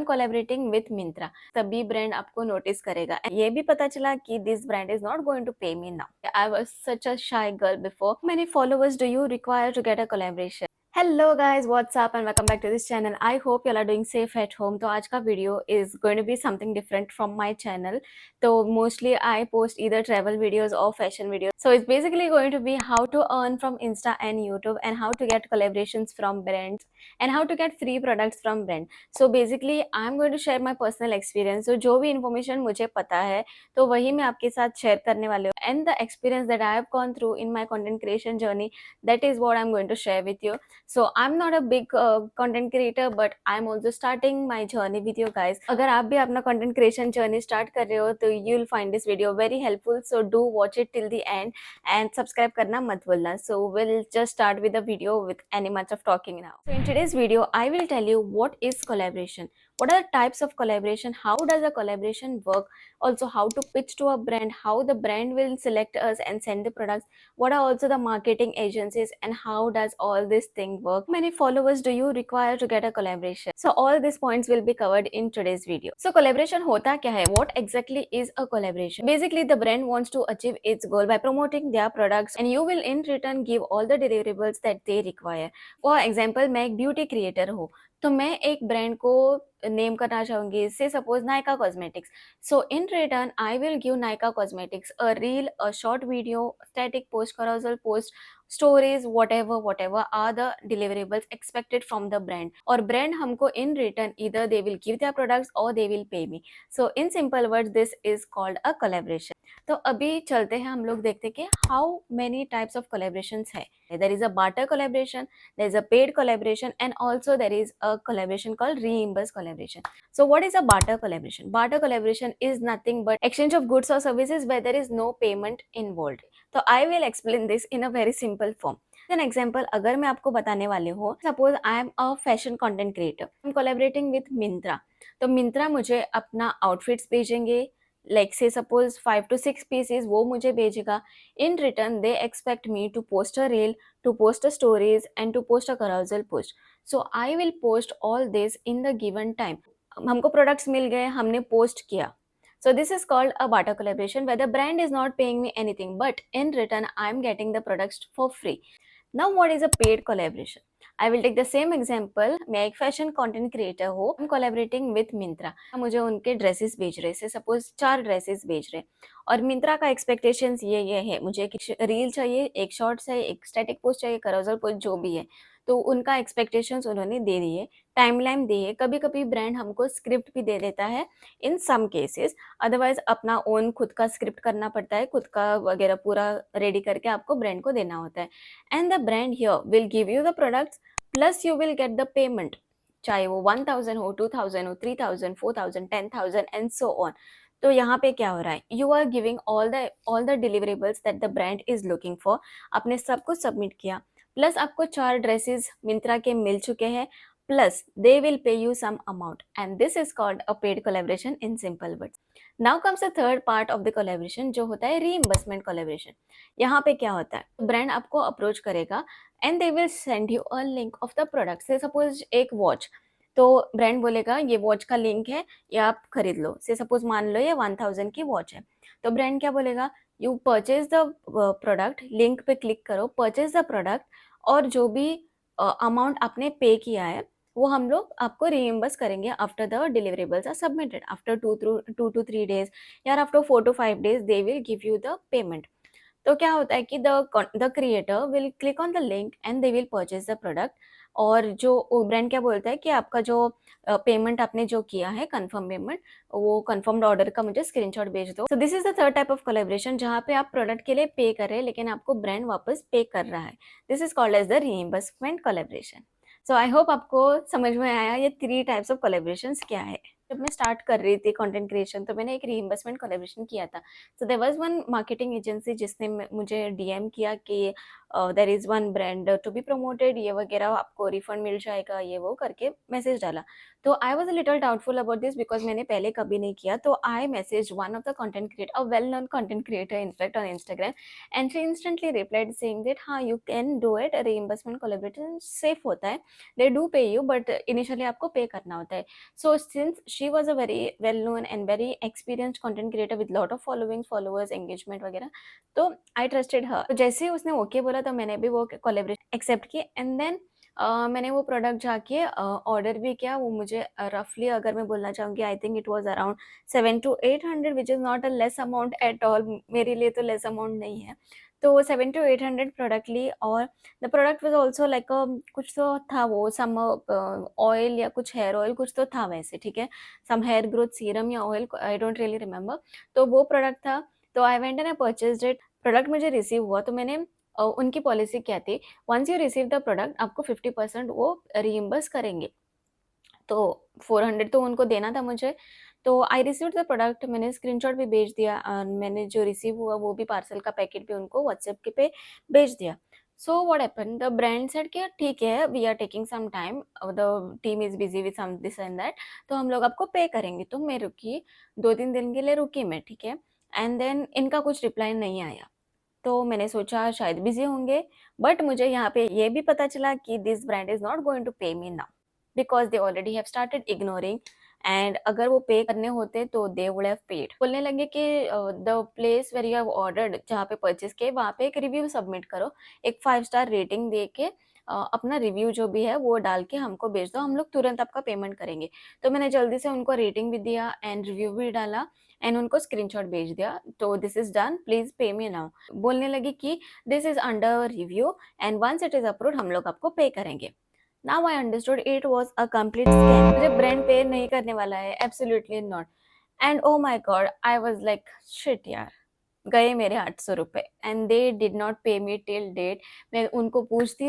Collaborating with Myntra, तभी brand आपको notice करेगा। ये भी पता चला कि this brand is not going to pay me now. I was such a shy girl before. Many followers do you require to get a collaboration? Hello guys, what's up and welcome back to this channel. I hope you all are doing safe at home. तो आज का video is going to be something different from my channel. तो mostly I post either travel videos or fashion videos. So it's basically going to be how to earn from Insta and YouTube and how to get collaborations from brands and how to get free products from brand. So basically I'm going to share my personal experience. So जो भी information मुझे पता है तो वही मैं आपके साथ share करने वाली हूँ. And the experience that I have gone through in my content creation journey, that is what I'm going to share with you. So I'm not a big content creator, but I'm also starting my journey with you guys. अगर आप भी अपना content creation journey start कर रहे हो तो you'll find this video very helpful. So do watch it till the end and subscribe करना मत भूलना. So we'll just start with the video with any much of talking now. So in today's video, I will tell you what is collaboration. What are the types of collaboration? How does a collaboration work? Also, how to pitch to a brand, how the brand will select us and send the products. What are also the marketing agencies and how does all this thing work? How many followers do you require to get a collaboration? So all these points will be covered in today's video. So collaboration होता क्या है? What exactly is a collaboration? Basically, the brand wants to achieve its goal by promoting their products and you will in return give all the deliverables that they require. For example, मैं एक beauty creator हूँ तो मैं एक brand को name करना चाहूंगी, से suppose Nykaa cosmetics. So in return, I will give Nykaa Cosmetics a reel, a short video, static post, carousel post, stories, whatever are the deliverables expected from the brand. और brand हमको in return either they will give their products or they will pay me. So in simple words, this is called a collaboration. तो अभी चलते हैं हम लोग देखते कि how many types of collaborations है. There is a barter collaboration, there is a paid collaboration, and also there is a collaboration called reimbursed collaboration. So what is a barter collaboration? Barter collaboration is nothing but exchange of goods or services where there is no payment involved. So I will explain this in a very simple form. An example, अगर मैं आपको बताने वाली हूँ, suppose I am a fashion content creator. I'm collaborating with Myntra. तो Myntra मुझे अपना outfits भेजेंगे, like say suppose 5 to 6 pieces वो मुझे भेजेगा. In return, they expect me to post a reel, to post a stories and to post a carousel post. So I will post all this in the given time. हमको products मिल गए, हमने post किया. So this is called a barter collaboration where the brand is not paying me anything, but in return I am getting the products for free. Now what is a paid collaboration? I will take the same example. मैं एक fashion content creator हूँ, I'm collaborating with Myntra. मुझे उनके dresses भेज रहे से suppose 4 dresses भेज रहे और मिंत्रा का एक्सपेक्टेशंस ये है, मुझे एक रील चाहिए, एक शॉर्ट चाहिए, एक स्टैटिक पोस्ट चाहिए, कैरोसेल पोस्ट जो भी है. तो उनका एक्सपेक्टेशंस उन्होंने दे दिए, टाइमलाइन दी है. कभी कभी ब्रांड हमको स्क्रिप्ट भी दे देता है इन सम केसेस. अदरवाइज अपना ओन खुद का स्क्रिप्ट करना पड़ता है, खुद का वगैरह पूरा रेडी करके आपको ब्रांड को देना होता है. And the brand here will give you the products plus you will get the payment, चाहे वो 1000 हो, 2000 हो, 3000, 4000, 10,000 एंड सो ऑन. तो यहाँ पे क्या हो रहा है, you are giving all the deliverables that the brand is looking for. आपने सब कुछ सबमिट किया, प्लस आपको 4 ड्रेसेस मिंत्रा के मिल चुके हैं, plus they will pay you some amount, and this is called a paid collaboration in simple words. Now comes the third part of the collaboration जो होता है reimbursement collaboration. यहाँ पे क्या होता है, ब्रांड आपको अप्रोच करेगा and they will send you a link of the product. से सपोज एक वॉच, तो ब्रांड बोलेगा ये वॉच का लिंक है, ये आप खरीद लो. से सपोज मान लो ये 1000 की वॉच है, तो ब्रांड क्या बोलेगा, you purchase the product, link पे क्लिक करो, परचेज द प्रोडक्ट, और जो भी अमाउंट आपने पे किया है वो हम लोग आपको रीइंबर्स करेंगे after the deliverables are submitted, after 2 to 3 days या after 4 to 5 days they will give you the payment. तो क्या होता है कि the creator will click on the link and they will purchase the product. और जो brand क्या बोलता है कि आपका जो पेमेंट आपने जो किया है कंफर्म पेमेंट, वो कंफर्म्ड ऑर्डर का मुझे स्क्रीनशॉट भेज दो. सो this is the third type of collaboration जहाँ पे आप प्रोडक्ट के लिए पे कर रहे हैं लेकिन आपको ब्रांड वापस पे कर रहा है. This is called as the reimbursement collaboration. So I hope आपको समझ में आया ये 3 टाइप्स ऑफ कोलैबोरेशंस क्या है. जब मैं स्टार्ट कर रही थी कंटेंट क्रिएशन तो मैंने एक रीइंबर्समेंट कोलैबोरेशन किया था. So there was one marketing agency जिसने मुझे डीएम किया कि there is one brand to be promoted, ये वगैरह आपको रिफंड मिल जाएगा, ये वो करके मैसेज डाला। तो I was a little doubtful about this because मैंने पहले कभी नहीं किया। तो आई messaged one of the content creator, a well known content creator in fact on Instagram, and she instantly replied saying that हाँ, you can do it, reimbursement collaboration safe होता है, they do pay you but initially आपको pay करना होता है। So since she was a very well known and very experienced content creator with lot of following, followers, engagement वगैरह, तो I trusted her। तो जैसे ही उसने ओके बोला तो मैंने भी वो कोलेब्रेशन एक्सेप्ट की, एंड देन मैंने वो प्रोडक्ट जाके ऑर्डर भी किया। वो मुझे रफली अगर मैं बोलना चाहूँगी, I think it was around 700 to 800, which is not a less amount at all, मेरे लिए तो लेस अमाउंट नहीं है। तो 700 to 800 प्रोडक्ट ली, और the product was also like कुछ तो था वो सम ऑयल या कुछ हेयर ऑयल कुछ तो था वैसे, ठीक है, सम हेयर ग्रोथ सीरम या oil, I don't really remember. तो वो प्रोडक्ट था, तो I went and I purchased it. Product मुझे रिसीव हुआ तो मैंने उनकी पॉलिसी क्या थी, once you receive the product आपको 50% वो रीइंबर्स करेंगे। तो 400 तो उनको देना था मुझे। तो आई रिसीव्ड द प्रोडक्ट, मैंने स्क्रीनशॉट भी भेज दिया, मैंने जो रिसीव हुआ वो भी पार्सल का पैकेट भी उनको व्हाट्सएप के पे भेज दिया। So what happened, the brand said कि ठीक है, we are taking some time, the team is busy with some this and that, तो हम लोग आपको पे करेंगे। तो मैं रुकी, 2-3 दिन के लिए रुकी मैं, ठीक है, एंड देन इनका कुछ रिप्लाई नहीं आया। तो मैंने सोचा शायद बिजी होंगे, बट मुझे यहाँ पे ये भी पता चला कि this brand is not going to pay me now because they already have started ignoring, and अगर वो पे करने होते तो दे वुड हैव पेड। बोलने लगे कि the place where you have ordered, जहाँ पे परचेज किए वहाँ पे एक रिव्यू सबमिट करो, एक 5 स्टार रेटिंग दे के अपना रिव्यू जो भी है वो डाल के हमको भेज दो, हम लोग तुरंत आपका पेमेंट करेंगे। तो मैंने जल्दी से उनको रेटिंग भी दिया एंड रिव्यू भी डाला एंड उनको स्क्रीनशॉट भेज दिया, तो this is done, please pay me now. बोलने लगी कि this is under review and once it is approved हम लोग आपको पे करेंगे। Now I understood it was a complete scam. मुझे ब्रांड पे नहीं करने वाला है, absolutely not. And oh my God, I was like shit यार, गए मेरे 800 रुपए, एंड दे डिड नॉट पे मी टिल डेट। मैं उनको पूछती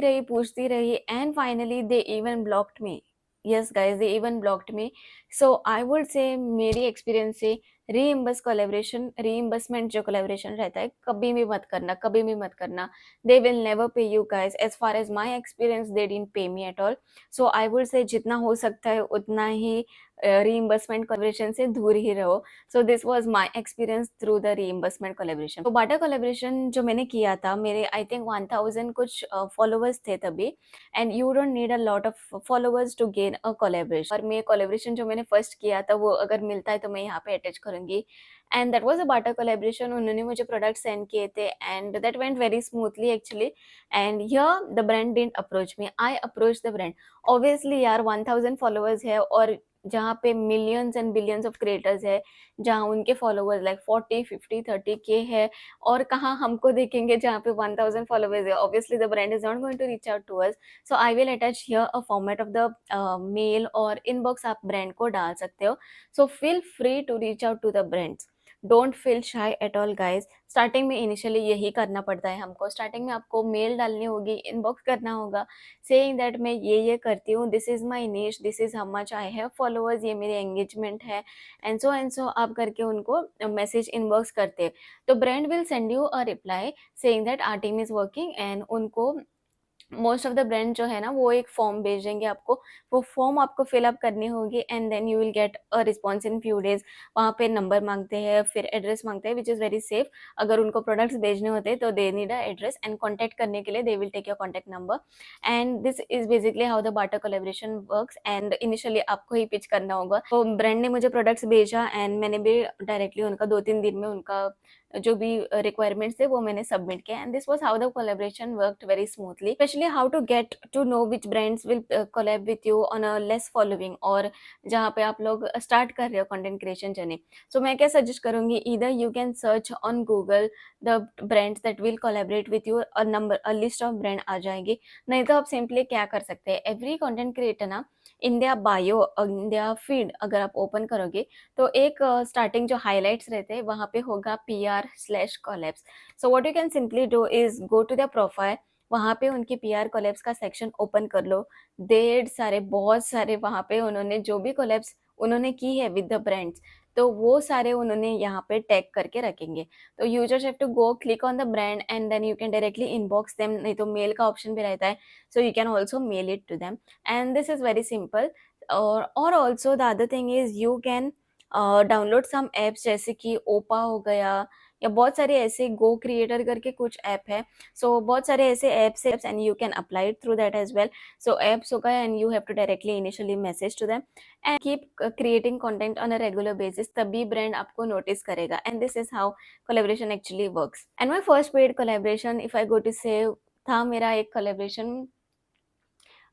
रही and finally they even blocked me. Yes guys, they even blocked me. So I would से मेरी एक्सपीरियंस से रीइंबर्समेंट जो कोलेब्रेशन रहता है, कभी भी मत करना, कभी भी मत करना। They will never pay you guys, as far as my experience they didn't pay me at all. So I would say जितना हो सकता है उतना ही रीइंबर्समेंट कोलेब्रेशन से दूर ही रहो। So this was my experience through the reimbursement collaboration. तो बाटा collaboration जो मैंने किया था, मेरे आई थिंक 1000 कुछ फॉलोवर्स थे तभी, and you don't need a lot of followers to gain a collaboration. और मैं कोलैबोरेशन जो मैंने फर्स्ट किया था वो अगर मिलता है तो मैं यहाँ पे अटैच करूंगी, and that was a Bata collaboration. उन्होंने मुझे प्रोडक्ट सेंड किए थे and that went very smoothly actually, and here the brand didn't approach me, I approach the brand. Obviously यार 1000 फॉलोवर्स है और जहाँ पे millions and billions of creators है, जहाँ उनके फॉलोवर्स लाइक 40, 50, 30 के है, और कहाँ हमको देखेंगे जहाँ पे 1000 फॉलोवर्स है। Obviously the brand is not going to reach out to us. So I will attach here a format of the mail और इनबॉक्स, आप ब्रांड को डाल सकते हो। So feel free to reach out to the brands, don't feel shy at all guys. Starting में initially यही करना पड़ता है हमको, स्टार्टिंग में आपको मेल डालनी होगी, इनबॉक्स करना होगा, सेइंग दैट मैं ये करती हूँ, this is my niche, this is how much I have followers, ये मेरे एंगेजमेंट है, एंड सो आप करके उनको मैसेज इनबॉक्स करते हैं। तो brand will send you a reply saying that our team is working, and उनको मोस्ट ऑफ द ब्रांड जो है ना वो एक फॉर्म भेजेंगे आपको, वो फॉर्म आपको फिलअप करनी होगी, and then you will get a response in few days. वहाँ पे नंबर मांगते हैं, फिर एड्रेस मांगते हैं, विच इज़ वेरी सेफ। अगर उनको प्रोडक्ट्स भेजने होते हैं तो they need a address, and contact करने के लिए they will take your contact number, and this is basically how the barter collaboration works. And initially आपको ही पिच करना होगा। तो ब्रांड ने मुझे प्रोडक्ट्स भेजा एंड मैंने भी डायरेक्टली उनका 2-3 दिन में उनका जो भी रिक्वायरमेंट्स थे वो मैंने सबमिट किया, and this was how the collaboration worked very smoothly. Specially how to get to know which brands will collab with you on a less following, और जहाँ पे आप लोग स्टार्ट कर रहे हो कंटेंट क्रिएशन जर्नी। सो मैं क्या सजेस्ट करूंगी, either you can search on Google the brands that will collaborate with you, a list of brand आ जाएगी। नहीं तो आप सिंपली क्या कर सकते हैं, एवरी कंटेंट क्रिएटर ना इंडिया बायो, इंडिया फीड अगर आप ओपन करोगे तो एक स्टार्टिंग जो हाइलाइट्स रहते हैं वहाँ पे होगा PR/collabs। So what you can simply do is go to the profile, वहाँ पे उनकी PR/collabs का सेक्शन ओपन कर लो। ढेर सारे, बहुत सारे वहाँ पे उन्होंने जो भी कोलैब्स उन्होंने की है विद द ब्रांड्स, तो वो सारे उन्होंने यहाँ पे टैग करके रखेंगे। तो you just have to go click on the brand and then you can directly inbox them, नहीं तो मेल का ऑप्शन भी रहता है, so you can also mail it to them and this is very simple. और also the other thing is you can download some apps जैसे कि ओपा हो गया, या बहुत सारे ऐसे गो क्रिएटर करके कुछ ऐप है। सो बहुत सारे ऐसे apps and you can apply it through that as well. So apps हो गया and you have to directly initially message to them and keep creating content on a regular basis, तभी brand आपको notice करेगा and this is how collaboration actually works. And my first paid collaboration if I go to say था मेरा एक collaboration,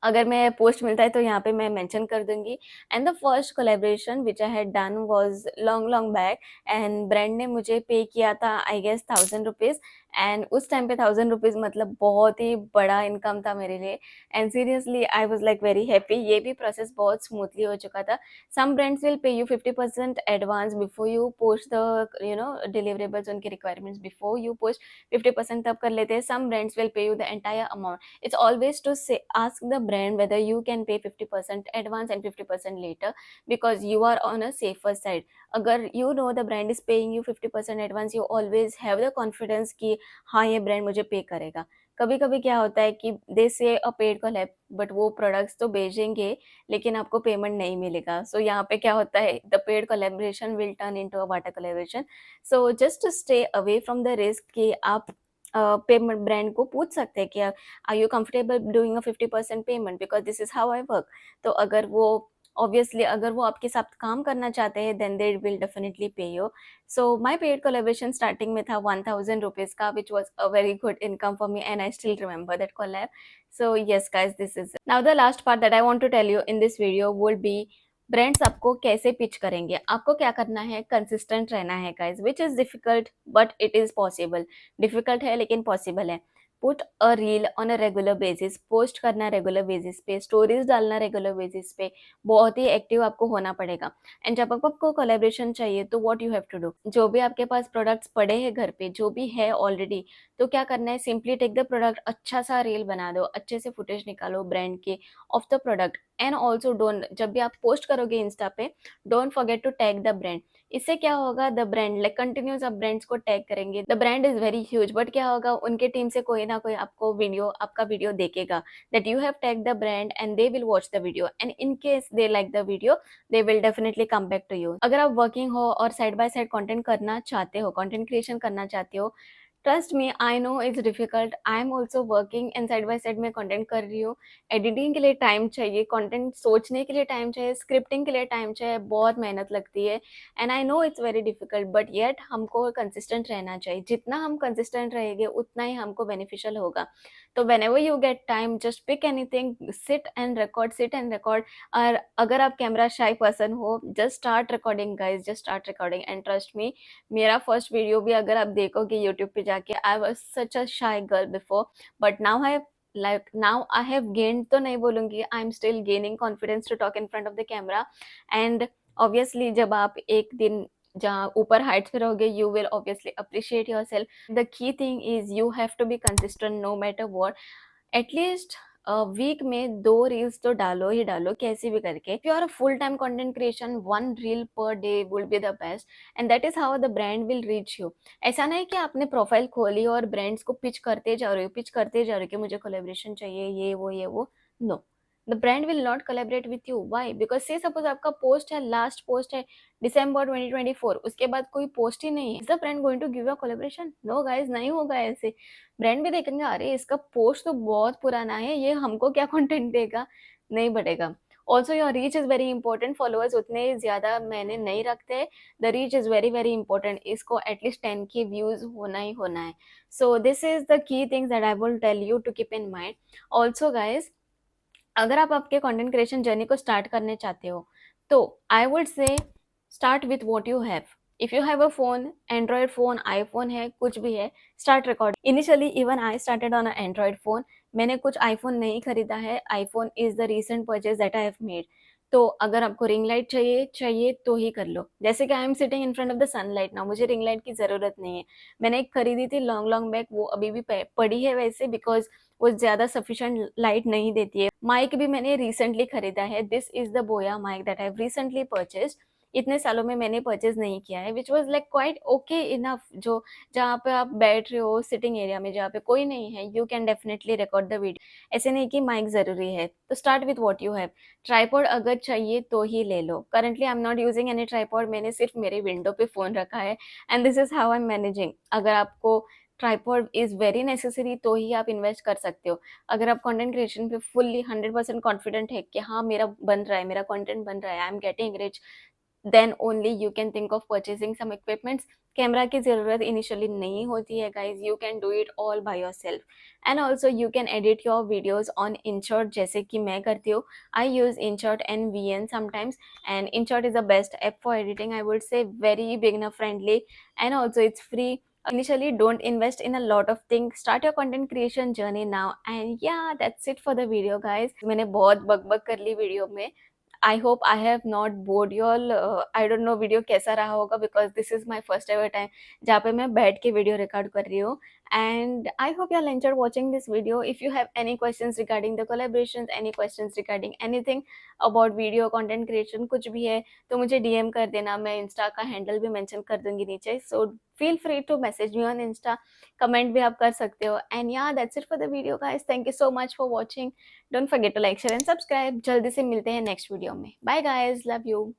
अगर मैं post मिलता है तो यहाँ पे मैं मेंशन कर दूंगी। And the first collaboration which I had done was long long back and brand ने मुझे पे किया था आई गेस 1000 रुपीज़। एंड उस टाइम पे 1000 रुपीज़ मतलब बहुत ही बड़ा इनकम था मेरे लिए and seriously I was like very happy. ये भी प्रोसेस बहुत स्मूथली हो चुका था। Some brands will pay you 50% advance before you post the deliverables, उनके रिक्वायरमेंट्स बिफोर यू पोस्ट 50% तब कर लेते हैं। Some brands will pay you the entire amount. It's always to say, ask the brand whether you can pay 50% advance and 50% later, because you are on a safer side. अगर you know the brand is paying you 50% advance, you always have the confidence कि हाँ ये brand मुझे पे करेगा। कभी कभी क्या होता है कि दे से अ पेड कोलैब, बट वो प्रोडक्ट्स तो भेजेंगे लेकिन आपको पेमेंट नहीं मिलेगा। सो यहाँ पे क्या होता है, the paid collaboration will turn into a barter collaboration. So just to stay away from the risk कि आप पेमेंट ब्रांड को पूछ सकते हैं कि are you comfortable doing a 50% payment, because this is how I work. तो अगर वो ऑब्वियसली अगर वो आपके साथ काम करना चाहते हैं then they will definitely pay you. So my paid collaboration starting में था 1000 रुपीज़ का, which was a very good income for me and I still remember that collab. So yes guys, this is now the last part that I want to tell you in this video would be brands आपको कैसे pitch करेंगे। आपको क्या करना है, consistent रहना है guys, which is difficult but it is possible. Difficult है लेकिन पॉसिबल है। Put a reel on a regular basis, post करना रेगुलर बेसिस पे, स्टोरीज डालना रेगुलर बेसिस पे, बहुत ही एक्टिव आपको होना पड़ेगा। एंड जब आपको कोलैबोरेशन चाहिए तो what you have to do, जो भी आपके पास प्रोडक्ट्स पड़े हैं घर पे, जो भी है ऑलरेडी, तो क्या करना है, सिंपली टेक द प्रोडक्ट, अच्छा सा रील बना दो, अच्छे से फुटेज निकालो ब्रांड के of the product. And also don't, जब भी आप पोस्ट करोगे इंस्टा पे, don't forget to tag the brand. इससे क्या होगा, द ब्रांड लाइक कंटिन्यूस आप ब्रांड्स को टैग करेंगे, the brand is very huge, but क्या होगा, उनके टीम से कोई ना कोई आपको वीडियो, आपका वीडियो देखेगा that you have tag the brand and they will watch the video and in case they like the video they will definitely come back to you. अगर आप वर्किंग हो और साइड बाय साइड कंटेंट करना चाहते हो, content creation करना चाहते हो, trust me I know it's difficult, I am also working and side by side में कंटेंट कर रही हूँ। एडिटिंग के लिए टाइम चाहिए, कंटेंट सोचने के लिए टाइम चाहिए, स्क्रिप्टिंग के लिए टाइम चाहिए, बहुत मेहनत लगती है and I know it's very difficult, but yet हमको कंसिस्टेंट रहना चाहिए। जितना हम कंसिस्टेंट रहेंगे उतना ही हमको बेनिफिशियल होगा। तो whenever you get time, just pick anything, sit and record, sit and record. और अगर आप कैमरा शाई पर्सन हो, just start recording guys, just start recording and trust me, मेरा फर्स्ट वीडियो भी अगर आप देखोगे यूट्यूब पे जाके, I was such a shy girl before, but now I have gained, तो नहीं बोलूंगी, I am still gaining confidence to talk in front of the camera. And obviously जब आप एक दिन जहाँ ऊपर हाइट्स पे रहोगे, you will obviously appreciate yourself. The key thing is you have to be consistent no matter what. At least week में 2 reels तो डालो ही डालो, कैसे भी करके। If you are a full time content creation, 1 reel per day will be the best and that is how the brand will reach you. ऐसा नहीं कि आपने प्रोफाइल खोली और ब्रांड्स को पिच करते जा रहे हो, पिच करते जा रहे हो कि मुझे कोलेब्रेशन चाहिए, ये वो। No, the brand will not collaborate with you. Why? Because say suppose आपका पोस्ट है, लास्ट पोस्ट है दिसंबर 2024, उसके बाद कोई पोस्ट ही नहीं है, is the brand going to give a collaboration? No guys, नहीं होगा ऐसे। ब्रांड भी देखेंगे, अरे इसका पोस्ट तो बहुत पुराना है, ये हमको क्या कंटेंट देगा, नहीं बढ़ेगा। Also your reach is very important, followers उतने ज्यादा मैंने नहीं रखते, the reach is very very important, इसको एटलीस्ट 10 के व्यूज होना ही होना है। So this is the key things that I will tell you to keep in mind. Also guys, अगर आप आपके कंटेंट क्रिएशन जर्नी को स्टार्ट करने चाहते हो तो I would say start with what you have. If you have a phone, Android phone, iPhone है, कुछ भी है, start record. Initially even I started on a Android phone, मैंने कुछ आईफोन नहीं खरीदा है, iPhone is the recent purchase that I have made. तो अगर आपको रिंग लाइट चाहिए तो ही कर लो। जैसे कि I am sitting in front of the sunlight ना, मुझे रिंग लाइट की जरूरत नहीं है। मैंने एक खरीदी थी लॉन्ग लॉन्ग बैक, वो अभी भी पड़ी है वैसे, बिकॉज वो ज्यादा सफिशिएंट लाइट नहीं देती है। माइक भी मैंने रिसेंटली खरीदा है, this is the Boya mic that I have recently purchased. इतने सालों में मैंने परचेज़ नहीं किया है, which was like quite okay enough. जो जहाँ पे आप बैठ रहे हो सिटिंग एरिया में, जहाँ पे कोई नहीं है, you can definitely record the video. ऐसे नहीं कि माइक ज़रूरी है, तो start with what you have. Tripod अगर चाहिए तो ही ले लो। Currently I am not using any tripod, मैंने सिर्फ मेरे विंडो पे फ़ोन रखा है and this is how I am managing. अगर आपको ट्राइपॉड इज़ वेरी नेसेसरी तो ही आप इन्वेस्ट कर सकते हो। अगर आप कंटेंट क्रिएशन पे फुल्ली 100% कॉन्फिडेंट है कि हाँ, मेरा बन रहा है, मेरा कंटेंट बन रहा है, I am getting rich, then only you can think of purchasing some equipments. Camera की ज़रूरत इनिशियली नहीं होती है guys, you can do it all by yourself. And also you can edit your videos on InShot, जैसे कि मैं करती हूँ। I use InShot and VN sometimes, and InShot is the best app for editing, I would say, very beginner friendly, and also it's free. Initially, don't invest in a lot of things, start your content creation journey now, and yeah, that's it for the video guys. मैंने बहुत बक कर ली video में। I hope I have not board you all. I don't know video कैसा रहा होगा, because this is my first ever time जहाँ पे मैं बैठ के वीडियो रिकॉर्ड कर रही हूँ। And I hope you all enjoyed watching this video. If you have any questions regarding the collaborations, any questions regarding anything about video content creation, कुछ भी है तो मुझे DM कर देना। मैं इंस्टा का हैंडल भी मेंशन कर दूंगी नीचे, so feel free to message me on Insta. Comment भी आप कर सकते हो। And yeah that's it for the video guys, thank you so much for watching. Don't forget to like, share and subscribe. जल्दी से मिलते हैं नेक्स्ट वीडियो में। Bye guys, love you.